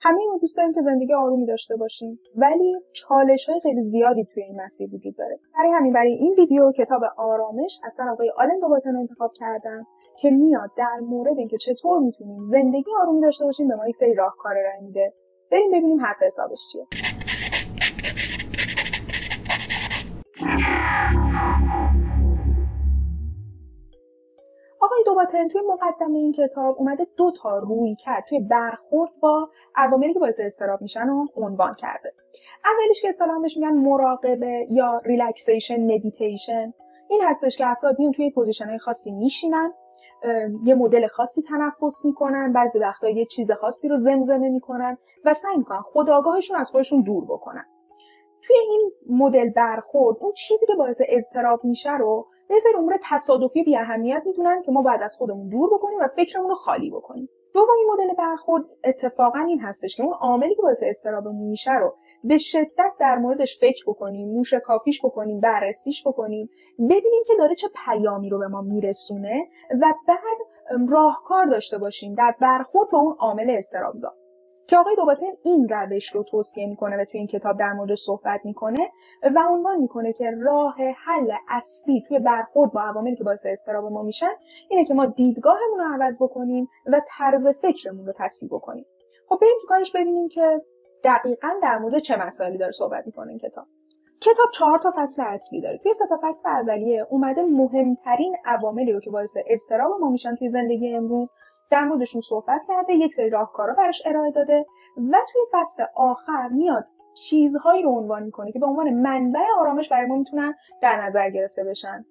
همه ما دوست داریم که زندگی آرومی داشته باشیم، ولی چالش‌های خیلی زیادی توی این مسیر وجود داره. برای این ویدیو کتاب آرامش اصلا آقای آلن دوباتن رو انتخاب کردم که میاد در مورد اینکه چطور میتونیم زندگی آرومی داشته باشیم به ما یک سری راهکار ارائه میده. بریم ببینیم حرف حسابش چیه. آقای دوباتن توی مقدمه این کتاب اومده 2 تا رویکرد توی برخورد با عواملی که باعث اضطراب میشن رو عنوان کرده. اولیش که اصطلاحاً بهش میگن مراقبه یا ریلکسیشن مدیتیشن. این هستش که افراد میان توی پوزیشن‌های خاصی میشینن، یه مدل خاصی تنفس میکنن، بعضی وقتا یه چیز خاصی رو زمزمه میکنن و سعی میکنن خودآگاهشون از خودشون دور بکنن. توی این مدل برخورد اون چیزی که باعث اضطراب میشه رو به سری امور تصادفی بی اهمیت میدونن که ما بعد از خودمون دور بکنیم و فکرمون رو خالی بکنیم. دومین مدل برخورد اتفاقا این هستش که اون عاملی که باعث اضطرابمون میشه رو به شدت در موردش فکر بکنیم، موشکافیش بکنیم، بررسیش بکنیم، ببینیم که داره چه پیامی رو به ما میرسونه و بعد راهکار داشته باشیم در برخورد با اون عامل اضطرابزا. که آقای دوباتن این روش رو توصیه میکنه و توی این کتاب در مورد صحبت میکنه و عنوان میکنه که راه حل اصلی توی برخورد با عواملی که باعث اضطراب ما میشن اینه که ما دیدگاهمون رو عوض بکنیم و طرز فکرمون رو تصحیح بکنیم. خب بریم تو کارش ببینیم که دقیقاً در مورد چه مسائلی داره صحبت میکنه این کتاب. کتاب 4 تا فصل اصلی داره. توی 3 تا فصل اولیه اومده مهمترین عواملی رو که باعث اضطراب ما میشن توی زندگی امروز در موردشون صحبت کرده، یک سری راهکارا براش ارائه داده و توی فصل آخر میاد چیزهایی رو عنوان میکنه که به عنوان منبع آرامش برای ما میتونن در نظر گرفته بشن.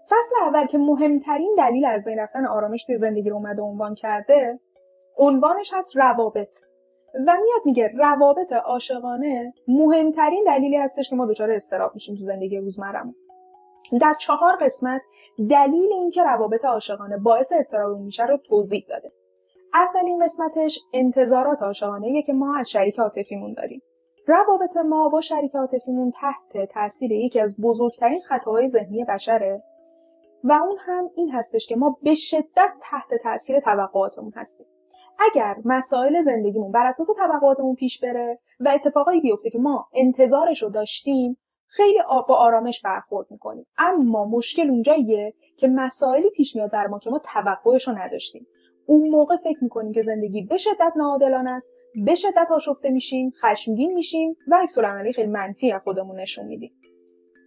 فصل اول که مهمترین دلیل از بین رفتن آرامش توی زندگی رو اومده عنوان کرده، عنوانش هست روابط و میاد میگه روابط عاشقانه مهمترین دلیلی هستش که ما دچار اضطراب میشیم تو زندگی روزمره‌مون. در 4 قسمت دلیل اینکه روابط عاشقانه باعث اضطراب میشه رو توضیح داده. اولین قسمتش انتظارات عاشقانه‌ایه که ما از شریک عاطفیمون داریم. روابط ما با شریک عاطفیمون تحت تاثیر یکی از بزرگترین خطاهای ذهنی بشره و اون هم این هستش که ما به شدت تحت تاثیر توقعاتمون هستیم. اگر مسائل زندگیمون بر اساس توقعاتمون پیش بره و اتفاقایی بیفته که ما انتظارش رو داشتیم، خیلی با آرامش برخورد میکنیم. اما مشکل اونجاییه که مسائلی پیش میاد در ما که ما توقعش رو نداشتیم. اون موقع فکر میکنیم که زندگی به شدت ناعادلانه است، به شدت آشفته میشیم، خشمگین میشیم و عکس‌العمل خیلی منفی از خودمون نشون میدیم.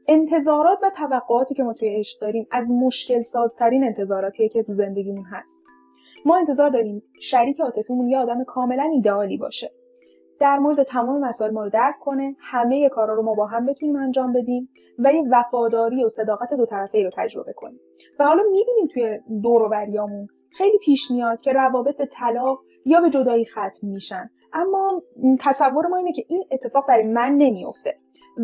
انتظارات و توقعاتی که ما توی عشق داریم از مشکل سازترین انتظاراتیه که تو زندگیمون هست. ما انتظار داریم شریک عاطفیمون یه آدم کاملا ایدئالی باشه، در مورد تمام مسائل ما رو درک کنه، همه کارا رو ما با هم بتونیم انجام بدیم و یه وفاداری و صداقت 2 طرفه‌ای رو تجربه کنیم. و حالا می‌بینیم توی دور و بریامون خیلی پیش میاد که روابط به طلاق یا به جدایی ختم میشن، اما تصور ما اینه که این اتفاق برای من نمیفته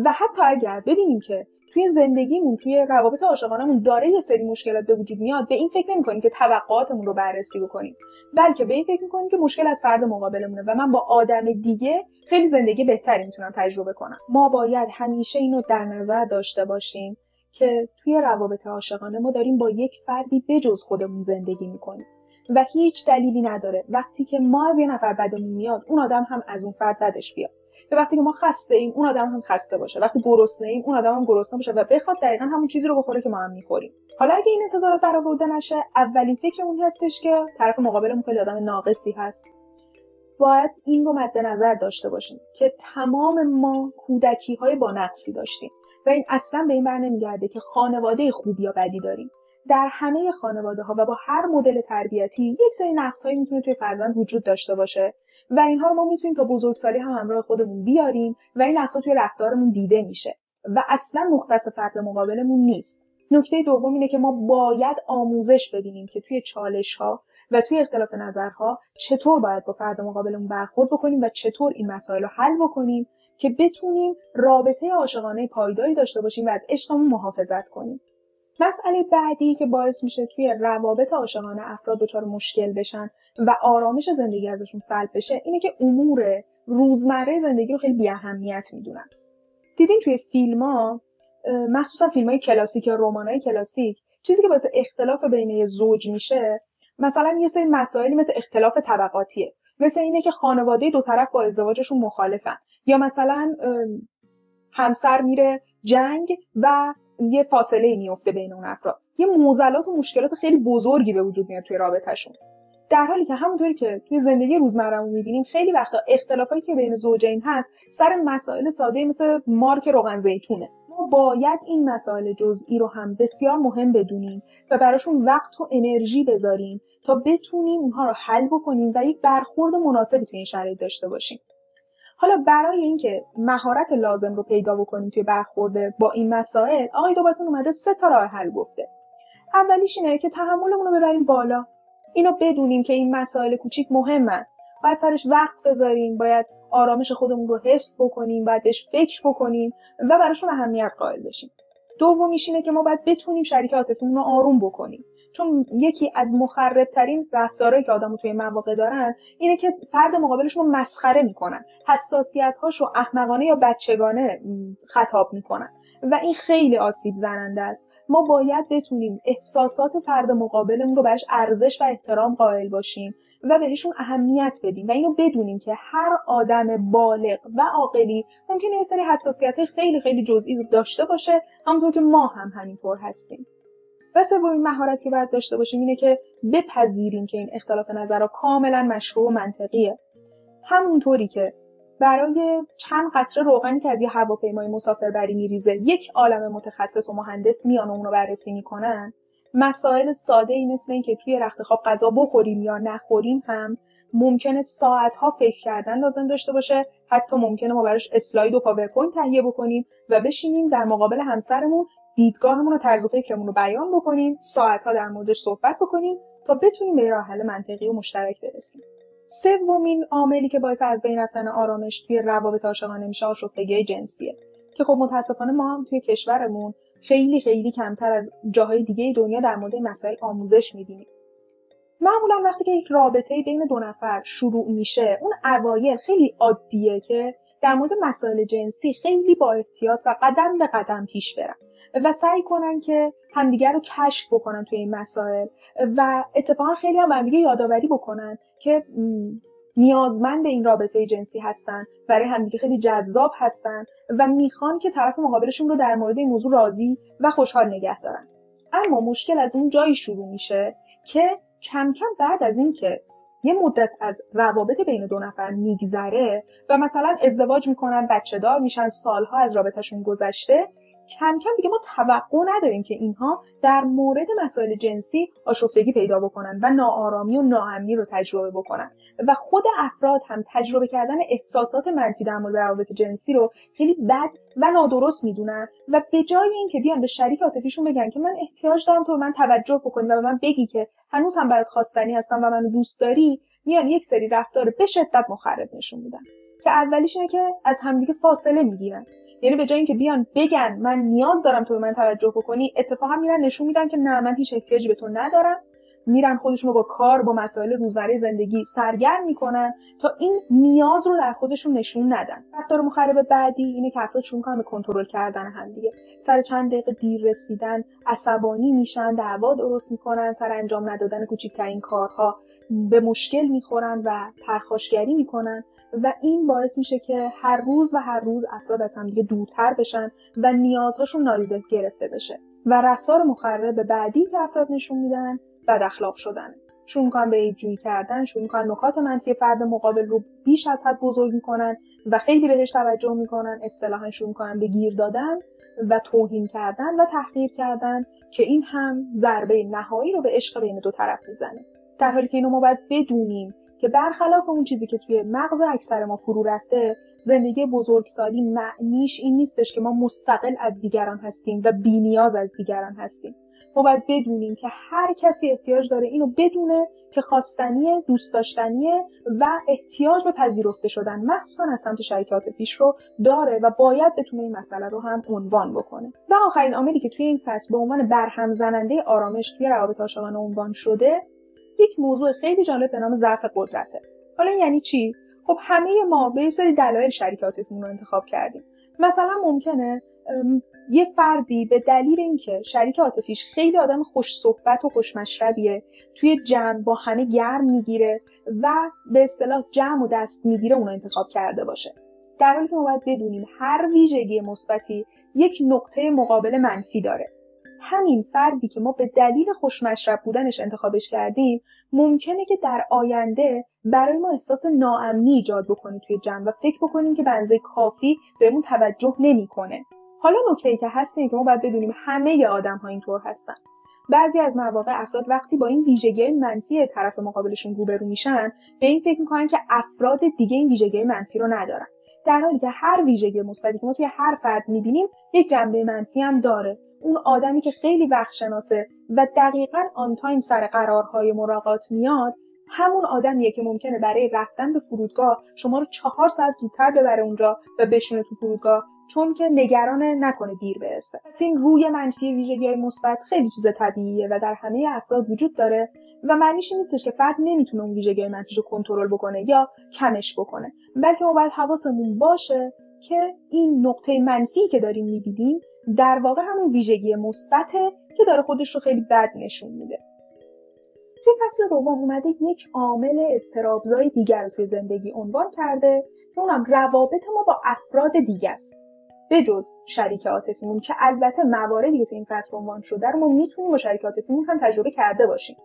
و حتی اگر ببینیم که توی زندگیمون توی روابط عاشقانمون داره یه سری مشکلات به وجود میاد، به این فکر نمی‌کنیم که توقعاتمون رو بررسی بکنیم، بلکه به این فکر می‌کنیم که مشکل از فرد مقابلمونه و من با آدم دیگه خیلی زندگی بهتری میتونم تجربه کنم. ما باید همیشه اینو در نظر داشته باشیم که توی روابط عاشقانه ما داریم با یک فردی بجز خودمون زندگی می‌کنیم و هیچ دلیلی نداره وقتی که ما از یه نفر بدمون میاد اون آدم هم از اون فرد بدش بیاد. به وقتی که ما خسته ایم اون آدم هم خسته باشه، وقتی گرسنه ایم اون آدم هم گرسنه باشه و بخواد دقیقاً همون چیزی رو بخوره که ما هم می‌خوریم. حالا اگه این انتظارات برآورده نشه، اولین فکرمون هستش که طرف مقابلمون خیلی آدم ناقصی هست. باید این رو مد نظر داشته باشیم که تمام ما کودکی‌های با نقصی داشتیم و این اصلاً به این بر نمیگرده که خانواده خوب یا بدی داریم. در همه خانواده‌ها و با هر مدل تربیتی یک سری نقص‌هایی میتونه توی فرزند وجود داشته باشه و اینها رو ما میتونیم تا بزرگسالی هم همراه خودمون بیاریم و این نقص‌ها توی رفتارمون دیده میشه و اصلاً مختص فرد مقابلمون نیست. نکته دوم اینه که ما باید آموزش ببینیم که توی چالش‌ها و توی اختلاف نظرها چطور باید با فرد مقابلمون برخورد بکنیم و چطور این مسائل رو حل بکنیم که بتونیم رابطه عاشقانه پایداری داشته باشیم و از عشقمون محافظت کنیم. مسئله بعدی که باعث میشه توی روابط عاشقانه افراد دچار مشکل بشن و آرامش زندگی ازشون سلب بشه اینه که امور روزمره زندگی رو خیلی بی‌اهمیت میدونن. دیدین توی فیلم‌ها، مخصوصا فیلم‌های کلاسیک یا رمان‌های کلاسیک، چیزی که باعث اختلاف بین زوج میشه مثلا یه سری مسائلی مثل اختلاف طبقاتیه مثل اینه که خانواده دو طرف با ازدواجشون مخالفن، یا مثلا همسر میره جنگ و یه فاصله میفته بین اون افراد، یه معضلات و مشکلات خیلی بزرگی به وجود میاد توی رابطهشون. در حالی که همونطوری که توی زندگی روزمره‌مون می‌بینیم خیلی وقتا اختلافایی که بین زوجین هست سر مسائل ساده مثل مارک روغن زیتونه. ما باید این مسائل جزئی رو هم بسیار مهم بدونیم و براشون وقت و انرژی بذاریم تا بتونیم اونها رو حل بکنیم و یک برخورد مناسبی توی این شرایط داشته باشیم. حالا برای اینکه مهارت لازم رو پیدا بکنیم توی برخورد با این مسائل، آقای دوباتون اومده 3 تا راه حل گفته. اولیش اینه که تحملمون رو ببریم بالا. اینو بدونیم که این مسائل کوچیک مهمن. باید سرش وقت بذاریم، باید آرامش خودمون رو حفظ بکنیم، باید بهش فکر بکنیم و براشون اهمیت قائل بشیم. دومیش اینه که ما باید بتونیم شریک عاطفیمون رو آروم بکنیم. چون یکی از مخرب‌ترین رفتارهایی که آدم‌ها توی مواقع دارن اینه که فرد مقابلشون رو مسخره میکنن، حساسیت‌هاشو احمقانه یا بچگانه خطاب میکنن و این خیلی آسیب زننده است. ما باید بتونیم احساسات فرد مقابلمون رو بهش ارزش و احترام قائل باشیم و بهشون اهمیت بدیم و اینو بدونیم که هر آدم بالغ و عاقلی ممکنه یه سری حساسیت‌های خیلی خیلی جزئی داشته باشه، همونطور که ما هم همینطور هستیم. و سومین مهارت که باید داشته باشیم اینه که بپذیریم که این اختلاف نظرها کاملا مشروع و منطقیه. همونطوری که برای چند قطره روغنی که از یه هواپیمای مسافربری میریزه یک عالم متخصص و مهندس میان و اون رو بررسی میکنن، مسائل ساده‌ای مثل این که توی رخت خواب غذا بخوریم یا نخوریم هم ممکنه ساعت‌ها فکر کردن لازم داشته باشه. حتی ممکنه ما براش اسلاید و پاورپوینت تهیه بکنیم و بشینیم در مقابل همسرمون دیدگاهمون و طرز فکرمون رو بیان بکنیم، ساعت‌ها در موردش صحبت بکنیم تا بتونیم به راه حل منطقی و مشترک برسیم. سومین عاملی که باعث از بین رفتن آرامش توی روابط عاشقانه میشه آشفتگی جنسیه که خب متاسفانه ما هم توی کشورمون خیلی خیلی کمتر از جاهای دیگه دنیا در مورد مسائل آموزش می‌بینیم. معمولا وقتی که یک رابطه بین دو نفر شروع میشه، اون اوایل خیلی عادیه که در مورد مسائل جنسی خیلی با احتیاط و قدم به قدم پیش برن و سعی کنن که همدیگر رو کشف بکنن توی این مسائل و اتفاقا خیلی هم همدیگه یادآوری بکنن که نیازمند این رابطه جنسی هستن، برای همدیگه خیلی جذاب هستن و میخوان که طرف مقابلشون رو در مورد این موضوع راضی و خوشحال نگه دارن. اما مشکل از اون جایی شروع میشه که کم کم بعد از این که یه مدت از روابط بین دو نفر میگذره و مثلا ازدواج میکنن، بچه دار میشن، سالها از رابطهشون گذشته، کم کم دیگه ما توقع نداریم که اینها در مورد مسائل جنسی آشفتگی پیدا بکنن و ناآرامی و ناامنی رو تجربه بکنن و خود افراد هم تجربه کردن احساسات منفی در مورد روابط جنسی رو خیلی بد و نادرست میدونن و به جای اینکه بیان به شریک عاطفیشون بگن که من احتیاج دارم تو به من توجه بکنی و به من بگی که هنوز هم برات خواستنی هستم و منو دوست داری، میان یک سری رفتار به شدت مخرب نشون میدن که اولیش اینه که از همدیگه فاصله میگیرن. یعنی به جای اینکه بیان بگن من نیاز دارم تو به من توجه بکنی، اتفاقا میرن نشون میدن که نه، من هیچ احتیاجی به تو ندارم. میرن خودشون رو با کار، با مسائل روزمره زندگی سرگرم میکنن تا این نیاز رو در خودشون نشون ندن. رفتار مخرب بعدی اینه که افراد شروع میکنن به کنترل کردن همدیگه. سر چند دقیقه دیر رسیدن عصبانی میشن، دعوا درست میکنن، سر انجام ندادن کوچکترین کارها به مشکل میخورن و پرخاشگری میکنن و این باعث میشه که هر روز افراد از همدیگه دورتر بشن و نیازهاشون نادیده گرفته بشه. و رفتار مخرب بعدی که افراد نشون میدن بد اخلاق شدن. شروع میکنن به عیب‌جویی کردن، شروع میکنن نکات منفی فرد مقابل رو بیش از حد بزرگ میکنن و خیلی بهش توجه میکنن. اصطلاحاً شروع میکنن به گیر دادن و توهین کردن و تحقیر کردن که این هم ضربه نهایی رو به عشق بین دو طرف میزنه. در حالی که اینو ما باید بدونیم که برخلاف اون چیزی که توی مغز اکثر ما فرو رفته، زندگی بزرگسالی معنیش این نیستش که ما مستقل از دیگران هستیم و بی‌نیاز از دیگران هستیم. ما باید بدونیم که هر کسی احتیاج داره اینو بدونه که خواستنیه، دوست داشتنیه و احتیاج به پذیرفته شدن مخصوصا از سمت شریک عاطفیش رو داره و باید بتونه این مسئله رو هم عنوان بکنه. و آخرین عاملی که توی این فصل به عنوان برهم زننده آرامش توی روابط عاشقانه عنوان شده، یک موضوع خیلی جالب به نام ضعف قدرته. حالا یعنی چی؟ خب همه ما به یه سری دلایل شریک عاطفیمون رو انتخاب کردیم. مثلا ممکنه یه فردی به دلیل اینکه شریک عاطفیش خیلی آدم خوش صحبت و خوش مشربیه، توی جمع با همه گرم میگیره و به اصطلاح جمع و دست میگیره اون انتخاب کرده باشه. در حالی که ما باید بدونیم هر ویژگی مثبتی یک نقطه مقابل منفی داره. همین فردی که ما به دلیل خوشمشرب بودنش انتخابش کردیم ممکنه که در آینده برای ما احساس ناامنی ایجاد بکنه توی جمع و فکر بکنیم که به اندازه کافی بهمون توجه نمیکنه. حالا نکته‌ای که هست اینه که ما باید بدونیم همه آدم‌ها اینطور هستن. بعضی از مواقع افراد وقتی با این ویژگی منفی طرف مقابلشون روبرو میشن به این فکر میکنن که افراد دیگه این ویژگی منفی رو ندارن، در حالی که هر ویژگی مثبتی که ما توی هر فرد میبینیم یک جنبه منفی هم داره. اون آدمی که خیلی وقت شناسه و دقیقاً آن تایم سر قرارهای ملاقات میاد، همون آدمیه که ممکنه برای رفتن به فرودگاه شما رو 4 ساعت زودتر ببره اونجا و بشونه تو فرودگاه، چون که نگران نکنه دیر برسه. پس این روی منفی ویژگی‌های مثبت خیلی چیز طبیعیه و در همه افراد وجود داره و معنیش نیستش که فرد نمیتونه اون ویژگی‌های منفیشو کنترل بکنه یا کمش بکنه، بلکه ما باید حواسمون باشه که این نقطه منفی که داریم می‌بینیم در واقع همون ویژگی مثبته که داره خودش رو خیلی بد نشون میده. توی فصل دوم اومده یک عامل اضطرابزای دیگر رو توی زندگی عنوان کرده که اونم روابط ما با افراد دیگه است، به جز شریک عاطفیمون که البته مواردی که توی این فصل عنوان شده رو ما میتونیم با شریک عاطفیمون هم تجربه کرده باشیم،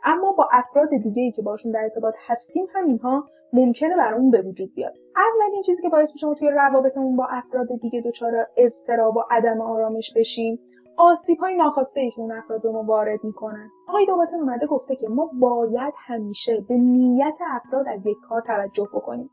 اما با افراد دیگه‌ای که باشون در ارتباط هستیم هم اینها ممکنه برامون به وجود بیاد. اولین چیزی که باعث میشه ما توی روابطمون با افراد دیگه دچار اضطراب و عدم آرامش بشیم، آسیب‌های ناخواسته که اون افراد به ما وارد میکنن. آقای دوباتن اومده گفته که ما باید همیشه به نیت افراد از یک کار توجه بکنیم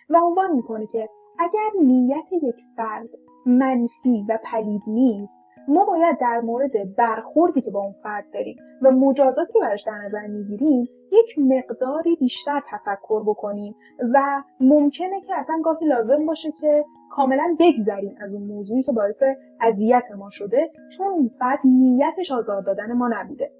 و عنوان میکنه که اگر نیت یک فرد منفی و پلید نیست، ما باید در مورد برخوردی که با اون فرد داریم و مجازاتی که براش در نظر میگیریم یک مقداری بیشتر تفکر بکنیم و ممکنه که اصلا گاهی لازم باشه که کاملا بگذریم از اون موضوعی که باعث اذیت ما شده، چون اون فرد نیتش آزار دادن ما نبوده.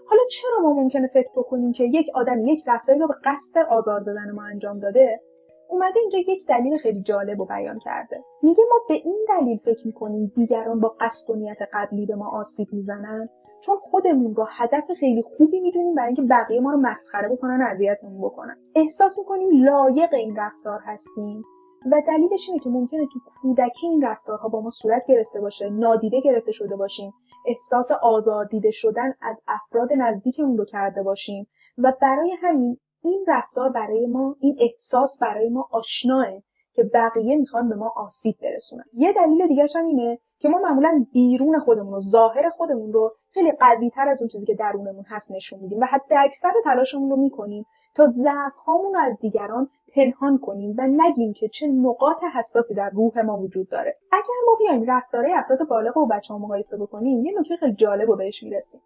حالا چرا ما ممکنه فکر بکنیم که یک آدم یک رفتاری رو به قصد آزار دادن ما انجام داده؟ اومده اینجا یک دلیل خیلی جالب رو بیان کرده. میگه ما به این دلیل فکر میکنیم دیگران با قصد و نیت قبلی به ما آسیب میزنن چون خودمون رو هدف خیلی خوبی میدونیم برای اینکه بقیه ما رو مسخره بکنن و اذیتمون بکنن. احساس میکنیم لایق این رفتار هستیم و دلیلش اینه که ممکنه تو کودکی این رفتارها با ما صورت گرفته باشه، نادیده گرفته شده باشیم، احساس آزار دیده شدن از افراد نزدیکمون رو کرده باشیم و برای همین این رفتار برای ما، این احساس برای ما آشناه که بقیه میخوان به ما آسیب برسونن. یه دلیل دیگه‌ش هم اینه که ما معمولا بیرون خودمون و ظاهر خودمون رو خیلی قوی‌تر از اون چیزی که درونمون هست نشون میدیم و حتی اکثر تلاشمون رو میکنیم تا ضعف‌هامون رو از دیگران پنهان کنیم و نگیم که چه نقاط حساسی در روح ما وجود داره. اگر ما بیایم رفتارهای افراد بالغ و بچه‌ها مقایسه بکنیم، یه نکته خیلی جالب رو بهش میرسیم.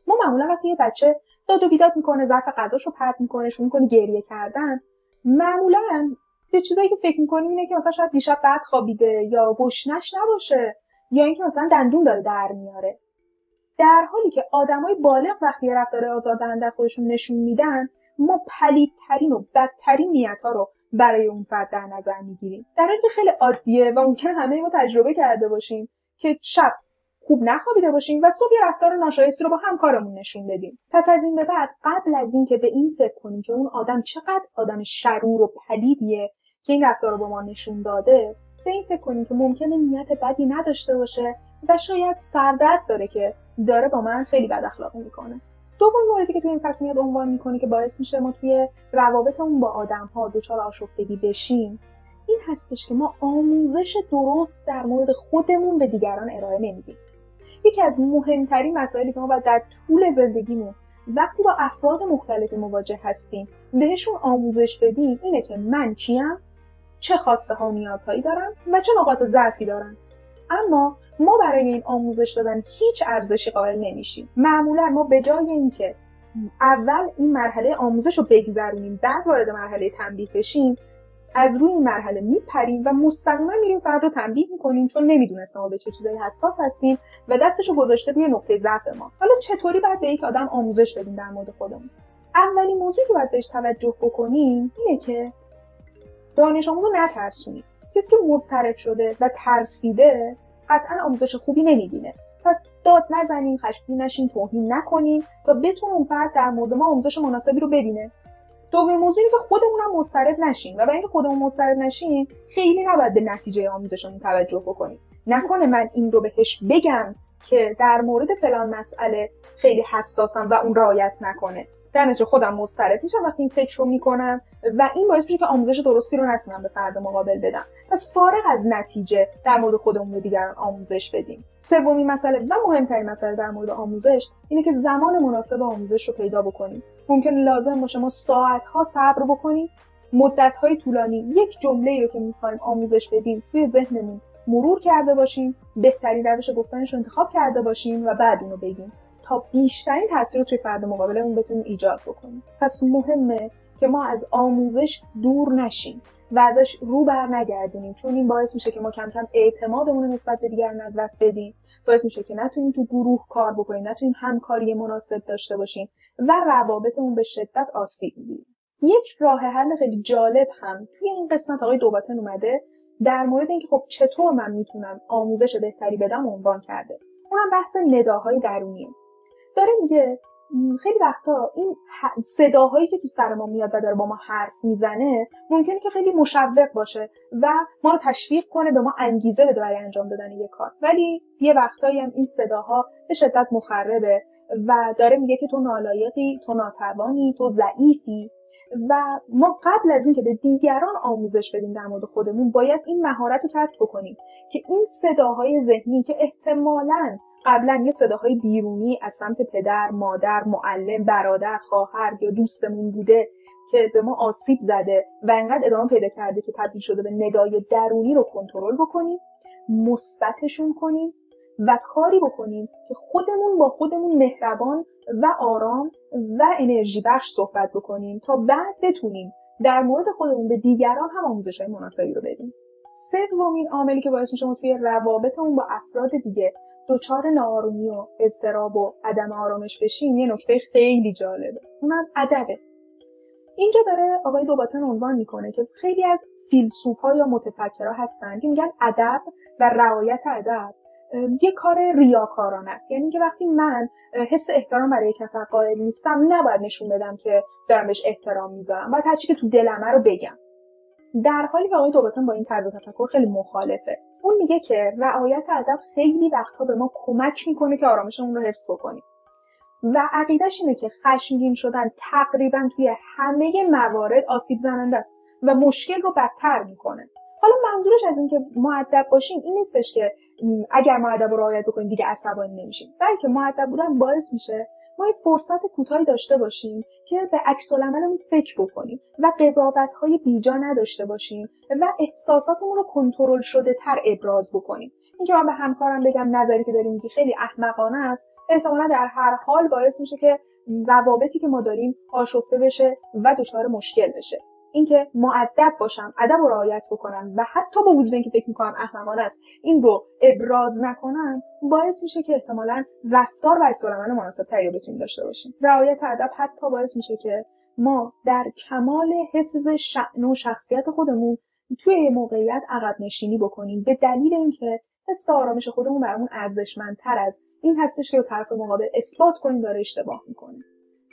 ما معمولا وقتی یه بچه داد و بیداد میکنه، ظرف غذاشو پرت میکنه، شروع میکنه گریه کردن، معمولا به چیزایی که فکر میکنیم اینه که مثلا شاید دیشب بد خوابیده یا گشنش نباشه یا اینکه مثلا دندون داره در میاره. در حالی که آدمای بالغ وقتی رفتار آزاردهنده خودشون نشون میدن، ما پلیدترین و بدترین نیت‌ها رو برای اون فرد در نظر میگیریم. در حالی که خیلی عادیه و ممکنه همه ما تجربه کرده باشیم که شب خوب نخوابیده باشیم و صبح رفتار ناشایستی رو با همکارمون نشون بدیم. پس از این به بعد قبل از این که به این فکر کنیم که اون آدم چقدر آدم شرور و پلیدیه که این رفتار رو با ما نشون داده، به این فکر کنیم که ممکنه نیت بدی نداشته باشه و شاید سردرد داره که داره با من خیلی بد اخلاقی میکنه. دومین موردی که توی این فصل میاد عنوان میکنه که باعث میشه ما توی روابطمون با آدم‌ها دچار آشفتگی بشیم، این هستش که ما آموزش درست در مورد خودمون به دیگران ارائه نمیدیم. یکی از مهمترین مسائلی که ما باید در طول زندگیمون وقتی با افراد مختلفی مواجه هستیم بهشون آموزش بدیم اینه که من کیم، چه خواسته ها و نیازهایی دارم و چه نقاط ضعفی دارم. اما ما برای این آموزش دادن هیچ ارزشی قائل نمیشیم. معمولا ما به جای اینکه اول این مرحله آموزش رو بگذرونیم بعد وارد مرحله تنبیه بشیم، از روی این مرحله میپریم و مستقیما میریم فرد رو تنبیه میکنیم چون نمیدونستیم ما به چه چیزایی حساس هستیم و دستشو گذاشته روی نقطه ضعف ما. حالا چطوری باید به یک آدم آموزش بدیم در مورد خودمون؟ اولین موضوعی که باید بهش توجه بکنیم اینه که دانش آموزو نترسونیم. کسی که مضطرب شده و ترسیده قطعا آموزش خوبی نمیبینه. پس داد نزنیم، خشمگین نشیم، توهین نکنیم تا بتونه اون فرد در مورد ما آموزش مناسبی رو ببینه. دومین موضوع اینه که خودمون هم مضطرب نشیم و برای اینکه خودمون مضطرب نشیم خیلی نباید به نتیجه آموزشمون توجه بکنیم. نکنه من این رو بهش بگم که در مورد فلان مسئله خیلی حساسم و اون رعایت نکنه، در نتیجه خودم مضطرب میشم وقتی این فکر رو میکنم و این باعث میشه که آموزش درستی رو نتونم به فرد مقابل بدم. پس فارغ از نتیجه در مورد خودمون به دیگران آموزش بدیم. سومین مسئله و مهمترین مسئله در مورد آموزش اینه که زمان مناسب آموزش رو پیدا بکنیم. ممکن لازم باشه ما ساعت‌ها صبر بکنیم، مدت‌های طولانی یک جمله‌ای رو که می‌خوایم آموزش بدیم توی ذهنمون مرور کرده باشیم، بهترین روش گفتنش رو انتخاب کرده باشیم و بعد اون رو بگیم تا بیشترین تاثیر رو توی فرد مقابلمون بتونیم ایجاد بکنیم. پس مهمه که ما از آموزش دور نشیم و ازش رو بر نگردونیم، چون این باعث میشه که ما کم کم اعتمادمون رو نسبت به دیگران از دست بدیم، باعث میشه که نتونیم تو گروه کار بکنیم، نتونیم همکاری مناسب داشته باشیم و روابطمون به شدت آسیب می‌بینه. یک راه حل خیلی جالب هم توی این قسمت آقای دوباتن اومده در مورد اینکه خب چطور من میتونم آموزش بهتری بدم عنوان کرده. اونم بحث نداهای درونیه. داره میگه خیلی وقتا این صداهایی که تو سر ما میاد و داره با ما حرف میزنه ممکنه که خیلی مشوق باشه و ما رو تشویق کنه، به ما انگیزه بده برای انجام دادن یک کار، ولی یه وقتایی هم این صداها به شدت مخربه و داره میگه که تو نالایقی، تو ناتوانی، تو ضعیفی. و ما قبل از اینکه به دیگران آموزش بدیم در مورد خودمون باید این مهارت رو کسب کنیم که این صداهای ذهنی که احتمالاً قبلا یه صداهای بیرونی از سمت پدر، مادر، معلم، برادر، خواهر یا دوستمون بوده که به ما آسیب زده و انقدر ادامه پیدا کرده که تبدیل شده به ندای درونی رو کنترل بکنیم، مثبتشون کنیم و کاری بکنیم که خودمون با خودمون مهربان و آرام و انرژی بخش صحبت بکنیم تا بعد بتونیم در مورد خودمون به دیگران هم آموزش‌های مناسبی رو بدیم. سومین عاملی که باعث میشه ما توی روابطمون با افراد دیگه دچار ناآرومی و اضطراب و عدم آرامش بشیم یه نکته خیلی جالبه، اونم ادبه. اینجا داره آقای دوباتن عنوان میکنه که خیلی از فیلسوف‌ها یا متفکرها هستن که میگن ادب و رعایت ادب یه کار ریاکارانه است. یعنی که وقتی من حس احترام برای یک نفر قائل نیستم نباید نشون بدم که دارم بهش احترام میذارم، باید هر چی که تو دلمه رو بگم. در حالی که آقای دوباتن با این طرز تفکر خیلی مخالفه. اون میگه که رعایت ادب خیلی وقتها به ما کمک میکنه که آرامشمون رو حفظ بکنیم و عقیده‌اش اینه که خشمگین شدن تقریبا توی همه موارد آسیب زننده است و مشکل رو بدتر میکنه. حالا منظورش از این که مؤدب باشیم این نیستش که اگر مؤدب رو رعایت بکنیم دیگه عصبانی نمیشیم، بلکه مؤدب بودن باعث میشه ما یه فرصت کوتاهی داشته باشیم که به عکس العملمون فکر بکنیم و قضاوت‌های بیجا نداشته باشیم و احساساتمون رو کنترل شده تر ابراز بکنیم. اینکه من به همکارم بگم نظری که داری میگی خیلی احمقانه است، احتمالاً در هر حال باعث میشه که روابطی که ما داریم آشفته بشه و دچار مشکل بشه. اینکه مؤدب باشم، ادب رو رعایت بکنم و حتی با وجود اینکه فکر می‌کنم احمقانه است این رو ابراز نکنم باعث میشه که احتمالاً رفتار و عکس‌العمل مناسب‌تری رو بتونیم داشته باشیم. رعایت ادب حتی باعث میشه که ما در کمال حفظ شأن و شخصیت خودمون توی یه موقعیت عقب نشینی بکنیم به دلیل اینکه حفظ آرامش خودمون برامون ارزشمندتر از این هستش که به طرف مقابل اثبات کنیم داره اشتباه میکنه.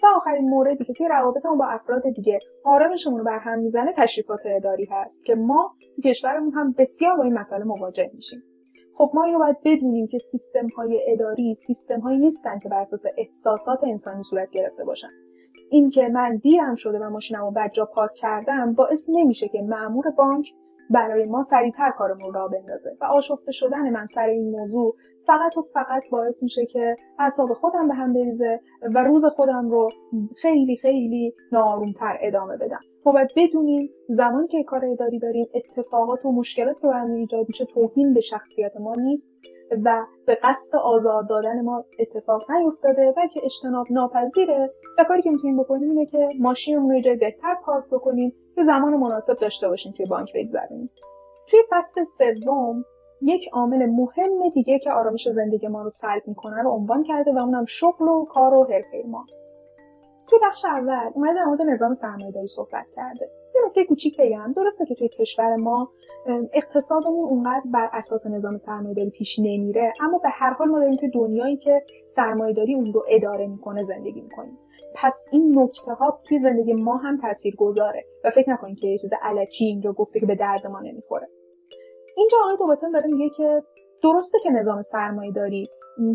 و آخرین موردی که توی روابطمون با افراد دیگه آرامشمون رو برهم میزنه تشریفات اداری هست که ما تو کشورمون هم بسیار با این مسئله مواجه میشیم. خب ما اینو باید بدونیم که سیستم‌های اداری سیستم‌هایی نیستن که بر اساس احساسات انسانی صورت گرفته باشن. این که من دیرم شده و ماشینمو بدجا پارک کردم باعث نمیشه که مأمور بانک برای ما سریعتر کارمون را بندازه و آشفته شدن من سر این موضوع فقط و فقط باعث میشه که اعصاب خودم به هم بریزه و روز خودم رو خیلی خیلی ناآرومتر ادامه بدم. ما باید بدونیم زمانی که کار اداری داریم اتفاقات و مشکلات رو برامون ایجاد میشه توهین به شخصیت ما نیست و به قصد آزار دادن ما اتفاق نیفتاده بلکه اجتناب ناپذیره و کاری که میتونیم بکنیم اینه که ماشینمون رو جای بهتر پارک بکنیم که زمان مناسب داشته باشیم توی بانک بگذرونیم. توی فصل سوم یک عامل مهم دیگه که آرامش زندگی ما رو سلب میکنه رو عنوان کرده و اونم شغل و کار و حرفه ماست. توی بخش اول اومده در مورد نظام سرمایه‌داری صحبت کرده. یه نکته کوچیک بگم، درسته که توی کشور ما اقتصادمون اونقدر بر اساس نظام سرمایه‌داری پیش نمیره، اما به هر حال ما داریم توی دنیایی که سرمایه‌داری اون رو اداره میکنه زندگی میکنیم. پس این نکته ها توی زندگی ما هم تاثیرگذاره و فکر نکنید که یه چیز الکی اینجا گفته که به درد ما نمیخوره. اینجا آقای دوباتن داره میگه که درسته که نظام سرمایه‌داری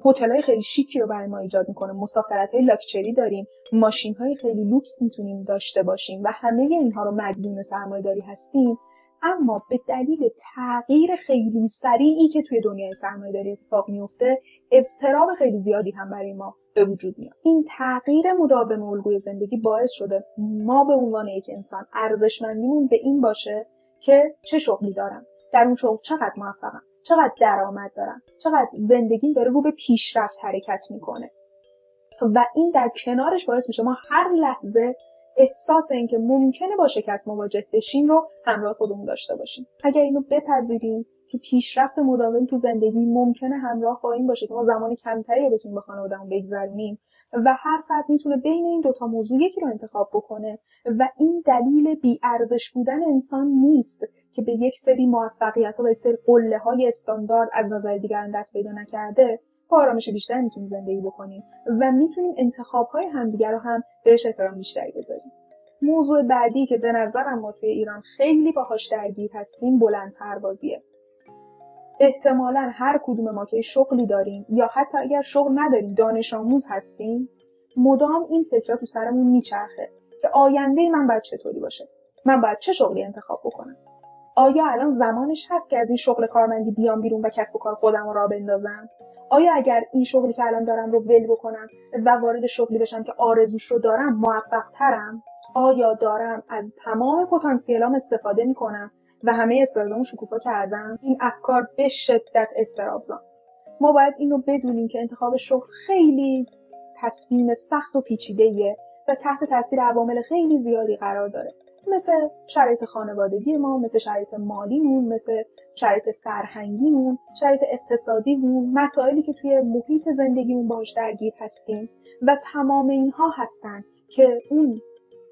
هتل‌های خیلی شیکی رو برای ما ایجاد میکنه، مسافرت‌های لاکچری داریم، ماشین‌های خیلی لوکس میتونیم داشته باشیم و همه اینها رو مدیون سرمایه‌داری هستیم، اما به دلیل تغییر خیلی سریعی که توی دنیای سرمایه‌داری اتفاق میفته، اضطراب خیلی زیادی هم برای ما به وجود میاد. این تغییر مداوم الگوی زندگی باعث شده ما به عنوان یک انسان ارزشمندیمون به این باشه که چه شغلی دارم، در اون شغل چقدر موفقم، چقدر درآمد دارم، چقدر زندگیم داره رو به پیشرفت حرکت میکنه. و این در کنارش باعث میشه ما هر لحظه احساس این که ممکنه با شکست مواجه بشیم رو همراه خودمون داشته باشیم. اگر اینو بپذیریم که پیشرفت مداوم تو زندگی ممکنه همراه با این باشه که ما زمان کمتری رو بتونیم با خانواده‌مون بگذرونیم و هر فرد میتونه بین این دوتا موضوع یکی رو انتخاب بکنه و این دلیل بی‌ارزش بودن انسان نیست که به یک سری موفقیت‌ها و یک سری قله‌های استاندارد از نظر دیگران دست پیدا نکرده، با آرامش بیشتر میتونیم زندگی بکنیم و میتونیم انتخاب‌های همدیگر رو هم بهش احترام بیشتری بذاریم. موضوع بعدی که به نظرم ما توی ایران خیلی باهاش درگیر هستیم بلندپروازیه. احتمالاً هر کدوم ما که شغلی داریم یا حتی اگر شغل نداریم دانش آموز هستیم، مدام این فکرات تو سرمون میچرخه که آینده من باید چطوری باشه؟ من باید چه شغلی انتخاب بکنم؟ آیا الان زمانش هست که از این شغل کارمندی بیام بیرون و کسب و کار خودم رو راه بندازم؟ آیا اگر این شغلی که الان دارم رو ول بکنم و وارد شغلی بشم که آرزوش رو دارم موفق ترم؟ آیا دارم از تمام پتانسیلام استفاده میکنم و همه استعدادامو شکوفا کردم؟ این افکار به شدت اضطرابزا. ما باید اینو بدونیم که انتخاب شغل خیلی تصمیم سخت و پیچیده‌ایه و تحت تاثیر عوامل خیلی زیادی قرار داره، مثل شرایط خانوادگی ما، مثل شرایط مالیمون، مثل شرایط فرهنگیمون، شرایط اقتصادیمون، مسائلی که توی محیط زندگیمون باهاش درگیر هستیم و تمام اینها هستن که اون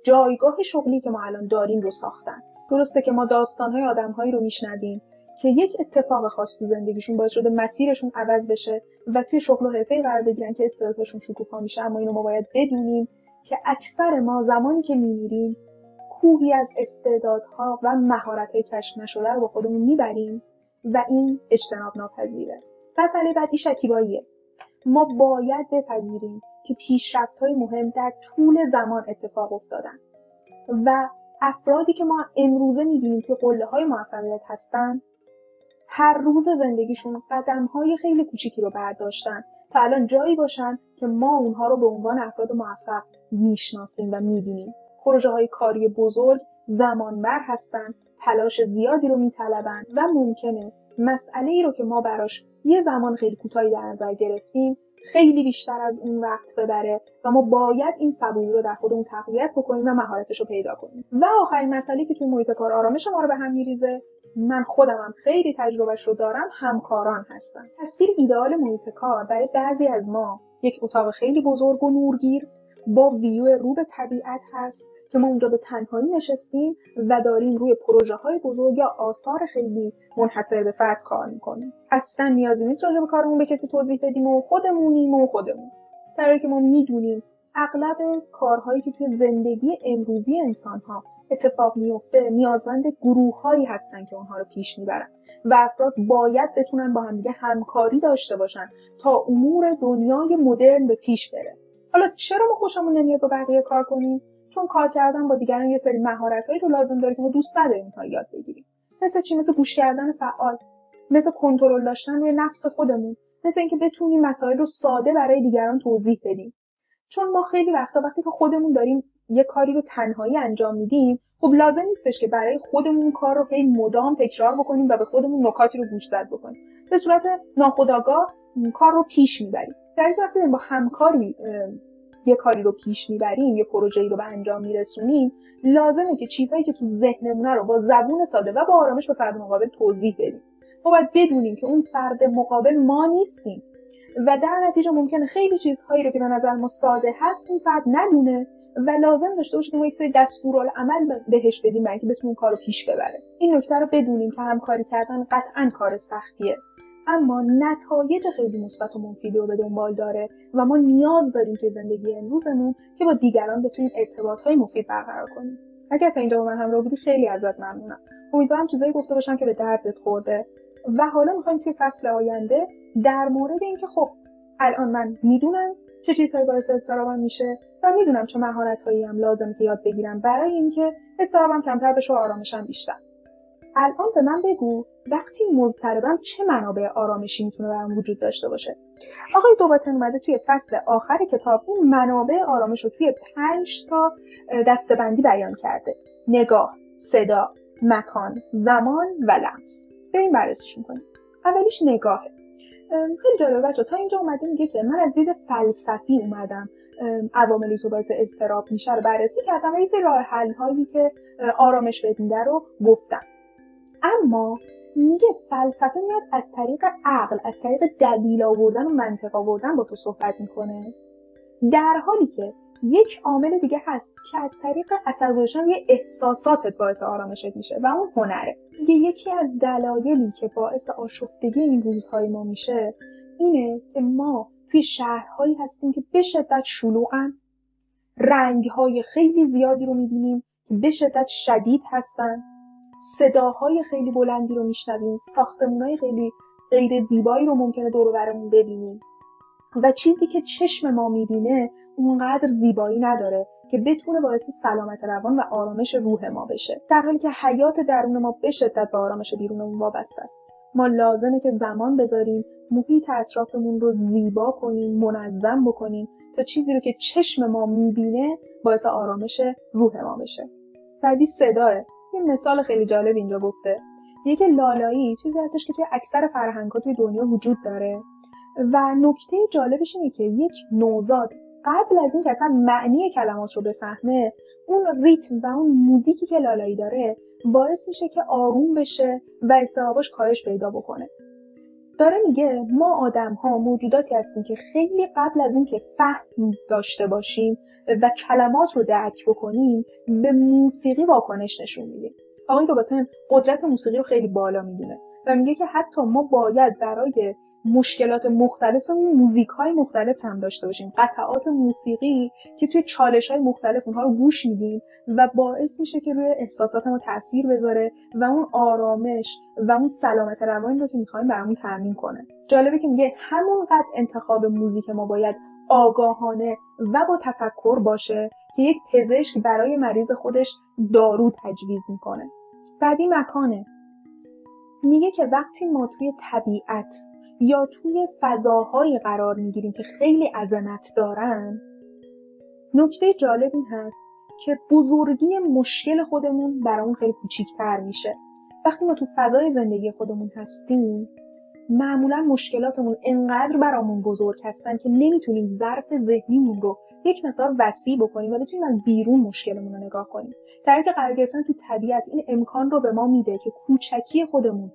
جایگاه شغلی که ما الان داریم رو ساختن. درسته که ما داستان‌های آدم‌هایی رو میشنویم که یک اتفاق خاص تو زندگیشون باعث شده مسیرشون عوض بشه و توی شغل و حرفه‌ای قرار بگیرن که استعدادشون شکوفا میشه، اما اینو ما باید بدونیم که اکثر ما زمانی که میمیریم کوهی از استعدادها و مهارت‌های کشف نشده رو با خودمون میبریم و این اجتناب ناپذیره. مسئله بعدی شکیباییه. ما باید بپذیریم که پیشرفت‌های مهم در طول زمان اتفاق افتادن و افرادی که ما امروزه می‌بینیم که قله‌های موفقیت هستن، هر روز زندگیشون قدم‌های خیلی کوچیکی رو برداشتن تا الان جایی باشن که ما اونها رو به عنوان افراد موفق میشناسیم و می‌بینیم. پروژه‌های کاری بزرگ زمانبر هستن، تلاش زیادی رو می‌طلبن و ممکنه مسئله‌ای رو که ما براش یه زمان خیلی کوتاهی در نظر گرفتیم خیلی بیشتر از اون وقت ببره و ما باید این صبوری رو در خودمون تقویت بکنیم و مهارتش رو پیدا کنیم. و آخرین مسئله‌ای که توی محیط کار آرامش ما رو به هم می‌ریزه، من خودمم خیلی تجربهش رو دارم، همکاران هستن. تصویر ایدئال محیط کار برای بعضی از ما یک اتاق خیلی بزرگ و نورگیر با ویو رو به طبیعت هست که ما اونجا به تنهایی نشستیم و داریم روی پروژه‌های بزرگ یا آثار خیلی منحصر به فرد کار می‌کنیم. اصلا نیازی نیست راجع به کارمون به کسی توضیح بدیم و خودمون. در حالی که ما می‌دونیم اغلب کارهایی که توی زندگی امروزی انسان‌ها اتفاق میفته نیازمند گروه‌هایی هستن که اونها رو پیش میبرن و افراد باید بتونن با هم دیگه همکاری داشته باشن تا امور دنیای مدرن به پیش بره. حالا چرا ما خوشمون نمیاد با بقیه کار کنیم؟ چون کار کردن با دیگران یه سری مهارتایی رو لازم داره که ما دوست نداریم اونها یاد بگیریم. مثل چی؟ مثل گوش کردن فعال، مثل کنترل داشتن روی نفس خودمون، مثل اینکه بتونیم مسائل رو ساده برای دیگران توضیح بدیم. چون ما خیلی وقتا وقتی که خودمون داریم یه کاری رو تنهایی انجام میدیم، خب لازم نیستش که برای خودمون کار رو هی مدام تکرار بکنیم و به خودمون نکاتی رو گوشزد بکنیم. به صورت ناخودآگاه کار رو پیش میبریم. در حالی که وقتی با همکاری یه کاری رو پیش میبریم، یه پروژه‌ای رو به انجام میرسونیم، لازمه که چیزهایی که تو ذهنمونه رو با زبون ساده و با آرامش به فرد مقابل توضیح بدیم. ما باید بدونیم که اون فرد مقابل ما نیستیم و در نتیجه ممکنه خیلی چیزهایی رو که به نظر ما ساده هست اون فرد ندونه و لازم داشته باشه که ما یک سری دستورالعمل بهش بدیم برای اینکه بتونه اون کارو پیش ببره. این نکته رو بدونیم که همکاری کردن قطعاً کار سختیه، اما نتایج خیلی مثبت و مفیدی رو به دنبال داره و ما نیاز داریم که زندگی امروزمون که با دیگران بتونیم ارتباط‌های مفید برقرار کنیم. اگر تا اینجا با من همراه بودی خیلی ازت ممنونم. امیدوارم چیزایی گفته باشم که به دردت خورده و حالا می‌خوایم توی فصل آینده در مورد اینکه خب الان من میدونم چه چیزهایی باعث اضطرابم میشه و میدونم چه مهارت‌هایی هم لازمه که یاد بگیرم برای اینکه اضطرابم کمتر بشه و آرامشم بیشتر. الان به من بگو وقتی مضطربم چه منابع آرامشی میتونه برام وجود داشته باشه؟ آقای دوباتن اومده توی فصل آخر کتاب این منابع آرامش رو توی 5 تا دسته‌بندی بیان کرده: نگاه، صدا، مکان، زمان و لمس. بریم بررسیشون کنیم. اولیش نگاهه. خیلی جالبه بچه، تا اینجا اومده میگه که من از دید فلسفی اومدم عواملی که باعث اضطراب میشه رو بررسی کردم و یه سری راه حل هایی که آرامش بده میده رو گفتم. اما میگه فلسفه میاد از طریق عقل، از طریق دلیل آوردن و منطق آوردن با تو صحبت میکنه، در حالی که یک عامل دیگه هست که از طریق اثر گذاشتن روی احساساتت باعث آرامشت میشه و اون هنره. میگه یکی از دلایلی که باعث آشفتگی این روزهای ما میشه اینه که ما توی شهرهایی هستیم که به شدت شلوغن، رنگهای خیلی زیادی رو میبینیم که به شدت شدید هستن، صداهای خیلی بلندی رو میشنویم، ساختمان‌های خیلی غیر زیبایی رو ممکنه دور و برمون ببینیم و چیزی که چشم ما میبینه اونقدر زیبایی نداره که بتونه باعث سلامت روان و آرامش روح ما بشه، در حالی که حیات درون ما به شدت به آرامش بیرونمون وابسته است. ما لازمه که زمان بذاریم محیط اطرافمون رو زیبا کنیم، منظم بکنیم تا چیزی رو که چشم ما میبینه باعث آرامش روح ما بشه. بعدی صداه. یه مثال خیلی جالب اینجا گفته. یکی لالایی چیزی هستش که توی اکثر فرهنگ‌ها توی دنیا وجود داره و نکته جالبش اینه که یک نوزاد قبل از این که اصلا معنی کلمات رو بفهمه، اون ریتم و اون موزیکی که لالایی داره باعث میشه که آروم بشه و اضطرابش کاهش پیدا بکنه. داره میگه ما آدم‌ها موجوداتی هستیم که خیلی قبل از این که فهم داشته باشیم و کلمات رو درک بکنیم به موسیقی واکنش نشون میدیم. آقای دوباتن قدرت موسیقی رو خیلی بالا میدونه و میگه که حتی ما باید برای مشکلات مختلفمون موزیک‌های مختلف هم داشته باشیم، قطعات موسیقی که توی چالش‌های مختلف اونها رو گوش میدیم و باعث میشه که روی احساسات ما تأثیر بذاره و اون آرامش و اون سلامت روانی رو که می‌خوایم برامون تامین کنه. جالبه که میگه همونقدر انتخاب موزیک ما باید آگاهانه و با تفکر باشه که یک پزشک برای مریض خودش دارو تجویز میکنه. بعدی مکانه. میگه که وقتی ما توی طبیعت یا توی فضاهایی قرار میگیریم که خیلی عظمت دارن، نکته جالب این هست که بزرگی مشکل خودمون برامون خیلی کوچیک‌تر میشه. وقتی ما تو فضای زندگی خودمون هستیم معمولا مشکلاتمون انقدر برامون بزرگ هستن که نمیتونیم ظرف ذهنیمون رو یک مقدار وسیع بکنیم و بتونیم از بیرون مشکلمون رو نگاه کنیم. در حالی که قرار گرفتن تو طبیعت این امکان رو به ما میده که کوچکی خودمون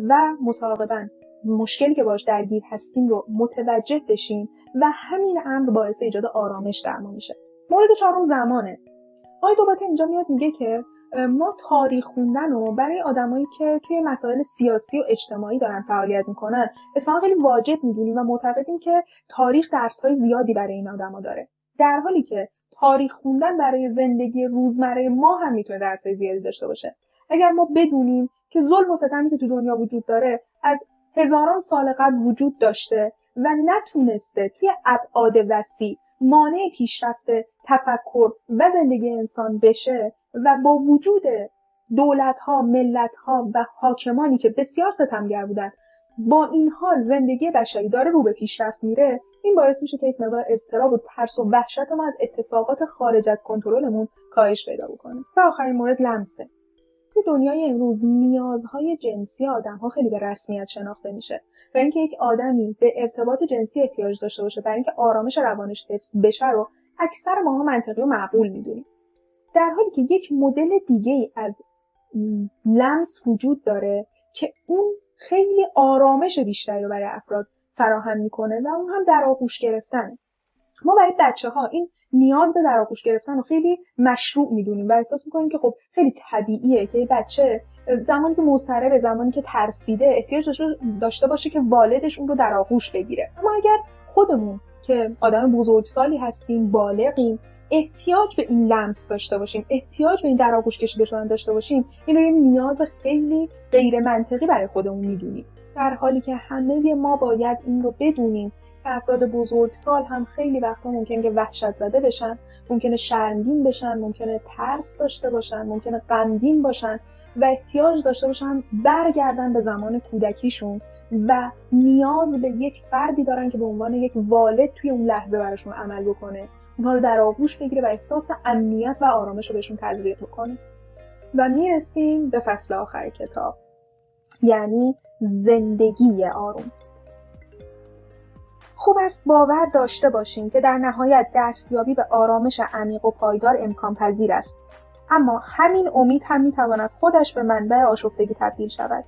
و متعاقباً مشکلی که باهاش درگیر هستیم رو متوجه بشیم و همین امر باعث ایجاد آرامش در ما میشه. مورد چهارم زمانه. آقای دوباتن اینجا میاد میگه که ما تاریخ خوندن رو برای آدمایی که توی مسائل سیاسی و اجتماعی دارن فعالیت میکنن اتفاقا خیلی واجب میدونیم و معتقدیم که تاریخ درس‌های زیادی برای این آدما داره، در حالی که تاریخ خوندن برای زندگی روزمره ما هم میتونه درس‌های زیادی داشته باشه. اگر ما بدونیم که ظلم و ستمی که تو دنیا وجود داره از هزاران سال قبل وجود داشته و نتونسته توی ابعاد وسیع مانع پیشرفت تفکر و زندگی انسان بشه و با وجود دولت‌ها، ملت‌ها و حاکمانی که بسیار ستمگر بودن با این حال زندگی بشری داره رو به پیشرفت میره، این باعث میشه که یک مقدار اضطراب و ترس و وحشت ما از اتفاقات خارج از کنترلمون کاهش پیدا بکنه. و آخرین مورد لمسه. تو دنیای امروز نیازهای جنسی آدم‌ها خیلی به رسمیت شناخته میشه و اینکه یک آدمی به ارتباط جنسی احتیاج داشته باشه برای اینکه آرامش روانش حفظ بشه رو اکثر ماها منطقی و معقول میدونیم، در حالی که یک مدل دیگه از لمس وجود داره که اون خیلی آرامش بیشتری رو برای افراد فراهم میکنه و اون هم در آغوش گرفتنه. ما برای بچه‌ها این نیاز به در آغوش گرفتن رو خیلی مشروع میدونیم و احساس میکنیم که خب خیلی طبیعیه که بچه زمانی که مضطربه، زمانی که ترسیده احتیاج داشته باشه که والدش اون رو در آغوش بگیره. اما اگر خودمون که آدم بزرگسالی هستیم، بالغیم، احتیاج به این لمس داشته باشیم، احتیاج به این در آغوش کشیده شدن داشته باشیم، این رو یه نیاز خیلی غیر منطقی برای خودمون میدونیم، در حالی که همه ما باید این رو بدونیم که افراد بزرگسال هم خیلی وقتا ممکنه که وحشت زده بشن، ممکنه شرمگین بشن، ممکنه ترس داشته باشن، ممکنه غمگین باشن و احتیاج داشته باشن برگردن به زمان کودکیشون و نیاز به یک فردی دارن که به عنوان یک والد توی اون لحظه براشون عمل بکنه، اونها رو در آغوش بگیره و احساس امنیت و آرامش رو بهشون تزریق بکنه. و میرسیم به فصل آخر کتاب، یعنی زندگی آروم. خوب است باور داشته باشیم که در نهایت دستیابی به آرامش عمیق و پایدار امکان پذیر است، اما همین امید هم میتواند خودش به منبع آشفتگی تبدیل شود.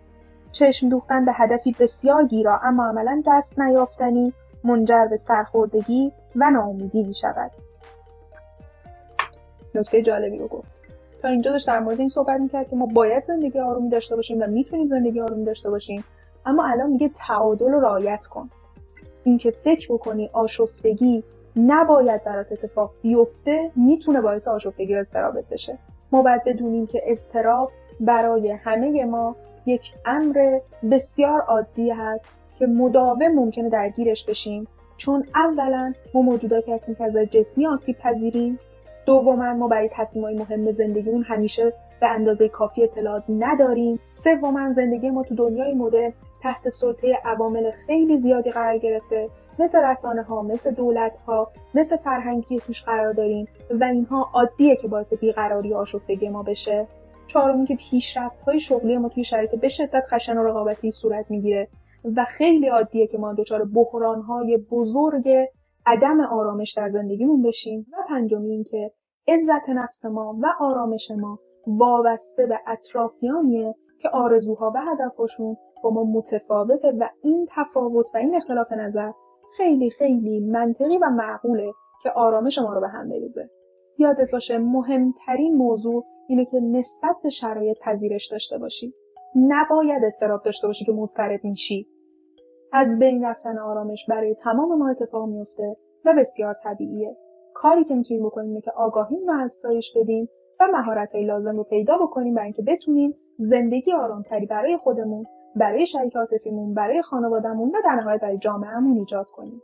چشم دوختن به هدفی بسیار گیرا اما عملاً دست نیافتنی منجر به سرخوردگی و ناامیدی میشود. نکته جالبی رو گفت. تا اینجا داشت در مورد این صحبت میکرد که ما باید زندگی آرومی داشته باشیم و میتونیم زندگی آرومی داشته باشیم، اما الان میگه تعادل رو رعایت کن. این که فکر بکنی آشفتگی نباید برات اتفاق بیفته میتونه باعث آشفتگی و اضطرابت بشه. ما باید بدونیم که اضطراب برای همه ما یک امر بسیار عادی هست که مداوم ممکنه درگیرش بشیم، چون اولا ما موجوداتی هستیم که از جسمی آسیب پذیریم، دوما ما برای تصمیم‌های مهم زندگیمون همیشه به اندازه کافی اطلاعات نداریم، سوما زندگی ما تو دنیای مدرن تحت سلطه عوامل خیلی زیادی قرار گرفته، مثل رسانه‌ها، مثل دولت‌ها، مثل فرهنگی توش قرار داریم و اینها عادیه که باعث بیقراری و آشفتگی ما بشه. چهارم که پیشرفت‌های شغلی ما توی شرایط به شدت خشن و رقابتی صورت میگیره و خیلی عادیه که ما دچار بحران‌های بزرگ عدم آرامش در زندگیمون بشیم. و پنجم این که عزت نفس ما و آرامش ما وابسته به اطرافیانیه که آرزوها و هدفشون با ما متفاوته و این تفاوت و این اختلاف نظر خیلی خیلی منطقی و معقوله که آرامش ما رو به هم بریزه. یادت باشه مهمترین موضوع اینه که نسبت به شرایط پذیرش داشته باشی. نباید اضطراب داشته باشی که مضطرب میشی. از بین رفتن آرامش برای تمام ما اتفاق میفته و بسیار طبیعیه. کاری که میتونیم بکنیم اینه که آگاهی رو افزایش بدیم و مهارت‌های لازم رو پیدا بکنیم برای اینکه بتونیم زندگی آرامتری برای خودمون، برای شریک عاطفیمون، برای خانواده‌مون و در نهایت برای جامعه‌مون ایجاد کنیم.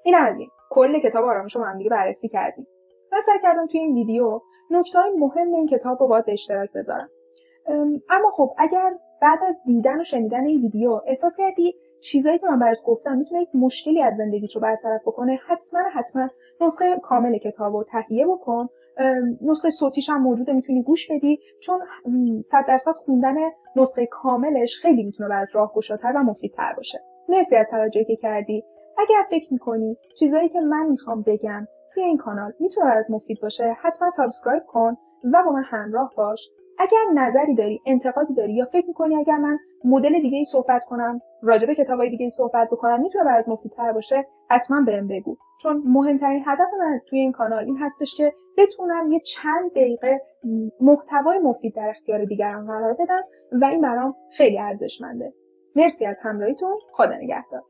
این از این کل کتاب آرامش رو با هم دیگه بررسی کردیم. من سعی کردم توی این ویدیو نکته‌های مهم این کتاب رو باهات به اشتراک بذارم. اما خب اگر بعد از دیدن و شنیدن این ویدیو احساس کردی چیزایی که من برات گفتم میتونه یک مشکلی از زندگیت رو برطرف بکنه، حتما نسخه کامل کتاب رو تهیه بکن. نسخه صوتیش هم موجوده، میتونی گوش بدی، چون 100% خوندن نسخه کاملش خیلی میتونه برات راهگشاتر و مفیدتر باشه. مرسی از توجهی که کردی. اگر فکر میکنی چیزایی که من میخوام بگم توی این کانال میتونه برات مفید باشه، حتما سابسکرایب کن و با من همراه باش. اگر نظری داری، انتقادی داری یا فکر می‌کنی اگر من مدل دیگه‌ای صحبت کنم، راجع به کتابای دیگه‌ای صحبت بکنم میتونه برات مفیدتر باشه، حتما بهم بگو. چون مهمترین هدف من توی این کانال این هستش که بتونم یه چند دقیقه محتوای مفید در اختیار دیگران قرار بدم و این برام خیلی ارزشمنده. مرسی از همراهیتون. خدا نگهدار.